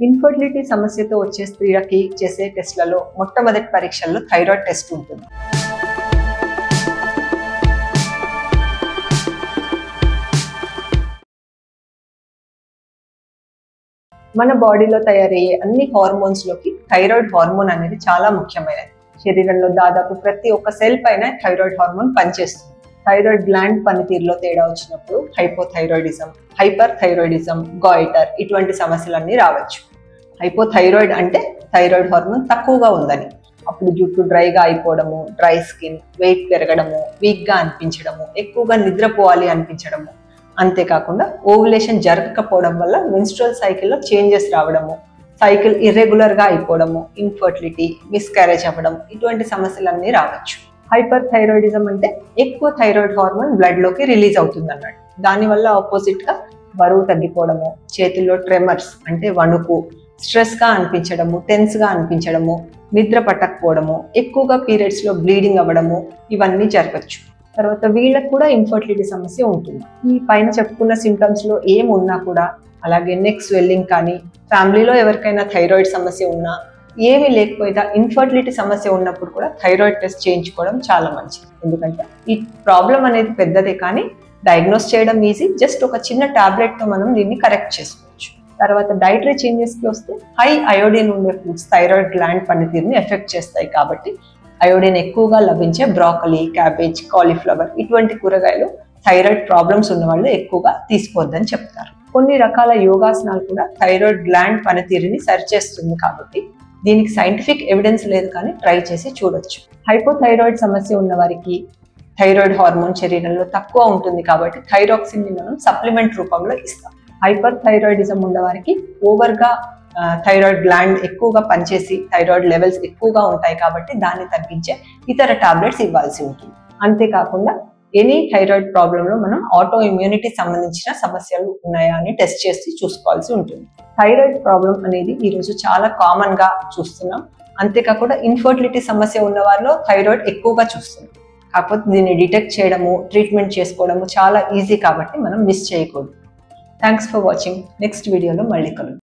Infertility సమస్యతో వచ్చే స్త్రీలకి చేసే టెస్ట్లలో మొట్టమొదటి పరీక్షల్లో థైరాయిడ్ టెస్ట్ ఉంటుంది. మన బాడీలో తయారయ్యే అన్ని హార్మోన్స్ లోకి థైరాయిడ్ హార్మోన్ అనేది చాలా ముఖ్యమైనది. శరీరంలో దాదాపు ప్రతి ఒక్క సెల్ పైన థైరాయిడ్ హార్మోన్ పనిచేస్తుంది. థైరాయిడ్ గ్లాండ్ పనితీరులో తేడా వచ్చినప్పుడు హైపోథైరాయిడిజం, హైపర్ థైరాయిడిజం, గాయిటర్ ఇటువంటి సమస్యలన్నీ రావచ్చు. హైపోథైరాయిడ్ అంటే థైరాయిడ్ హార్మోన్ తక్కువగా ఉందని. అప్పుడు జుట్టు డ్రైగా అయిపోవడము, డ్రై స్కిన్, వెయిట్ పెరగడము, వీక్గా అనిపించడము, ఎక్కువగా నిద్రపోవాలి అనిపించడము, అంతేకాకుండా ఓవులేషన్ జరగకపోవడం వల్ల మెన్స్ట్రువల్ సైకిల్లో చేంజెస్ రావడము, సైకిల్ ఇర్రెగ్యులర్గా అయిపోవడము, ఇన్ఫర్టిలిటీ, మిస్క్యారేజ్ అవ్వడం ఇటువంటి సమస్యలన్నీ రావచ్చు. హైపర్ థైరాయిడిజం అంటే ఎక్కువ థైరాయిడ్ హార్మోన్ బ్లడ్లోకి రిలీజ్ అవుతుంది అన్నట్టు. దానివల్ల ఆపోజిట్గా బరువు తగ్గిపోవడము, చేతుల్లో ట్రెమర్స్ అంటే వణుకు, స్ట్రెస్గా అనిపించడము, టెన్స్గా అనిపించడము, నిద్ర పట్టకపోవడము, ఎక్కువగా పీరియడ్స్లో బ్లీడింగ్ అవ్వడము ఇవన్నీ జరగచ్చు. తర్వాత వీళ్ళకు కూడా ఇన్ఫర్టిలిటీ సమస్య ఉంటుంది. ఈ పైన చెప్పుకున్న సిమ్టమ్స్లో ఏమున్నా కూడా, అలాగే నెక్ స్వెల్లింగ్ కానీ, ఫ్యామిలీలో ఎవరికైనా థైరాయిడ్ సమస్య ఉన్నా, ఏమీ లేకపోయినా ఇన్ఫర్టిలిటీ సమస్య ఉన్నప్పుడు కూడా థైరాయిడ్ టెస్ట్ చేయించుకోవడం చాలా మంచిది. ఎందుకంటే ఈ ప్రాబ్లం అనేది పెద్దదే కానీ డయాగ్నోస్ చేయడం ఈజీ. జస్ట్ ఒక చిన్న టాబ్లెట్తో మనం దీన్ని కరెక్ట్ చేసుకోవచ్చు. తర్వాత డైటరీ చేంజెస్కి వస్తే హై అయోడిన్ ఉండే ఫుడ్స్ థైరాయిడ్ గ్లాండ్ పనితీరుని ఎఫెక్ట్ చేస్తాయి. కాబట్టి అయోడిన్ ఎక్కువగా లభించే బ్రాకలీ, క్యాబేజ్, కాలీఫ్లవర్ ఇటువంటి కూరగాయలు థైరాయిడ్ ప్రాబ్లమ్స్ ఉన్న వాళ్ళు ఎక్కువగా తీసుకోవద్దని చెప్తారు. కొన్ని రకాల యోగాసనాలు కూడా థైరాయిడ్ గ్లాండ్ పనితీరుని సరిచేస్తుంది. కాబట్టి దీనికి సైంటిఫిక్ ఎవిడెన్స్ లేదు కానీ ట్రై చేసి చూడొచ్చు. హైపోథైరాయిడ్ సమస్య ఉన్న వారికి థైరాయిడ్ హార్మోన్ శరీరంలో తక్కువ ఉంటుంది కాబట్టి థైరాక్సిన్ని మనం సప్లిమెంట్ రూపంలో ఇస్తాం. హైపర్ థైరాయిడిజం ఉన్న వారికి ఓవర్గా థైరాయిడ్ గ్లాండ్ ఎక్కువగా పనిచేసి థైరాయిడ్ లెవెల్స్ ఎక్కువగా ఉంటాయి కాబట్టి దాన్ని తగ్గించే ఇతర టాబ్లెట్స్ ఇవ్వాల్సి ఉంటుంది. అంతేకాకుండా ఎనీ థైరాయిడ్ ప్రాబ్లంలో మనం ఆటో ఇమ్యూనిటీ సంబంధించిన సమస్యలు ఉన్నాయా అని టెస్ట్ చేసి చూసుకోవాల్సి ఉంటుంది. థైరాయిడ్ ప్రాబ్లం అనేది ఈరోజు చాలా కామన్గా చూస్తున్నాం. అంతేకాకుండా ఇన్ఫర్టిలిటీ సమస్య ఉన్న వారిలో థైరాయిడ్ ఎక్కువగా చూస్తున్నాం. కాకపోతే దీన్ని డిటెక్ట్ చేయడము, ట్రీట్మెంట్ చేసుకోవడము చాలా ఈజీ కాబట్టి మనం మిస్ చేయకూడదు. Thanks for watching. నెక్స్ట్ వీడియోలో మళ్ళీ కలుద్దాం.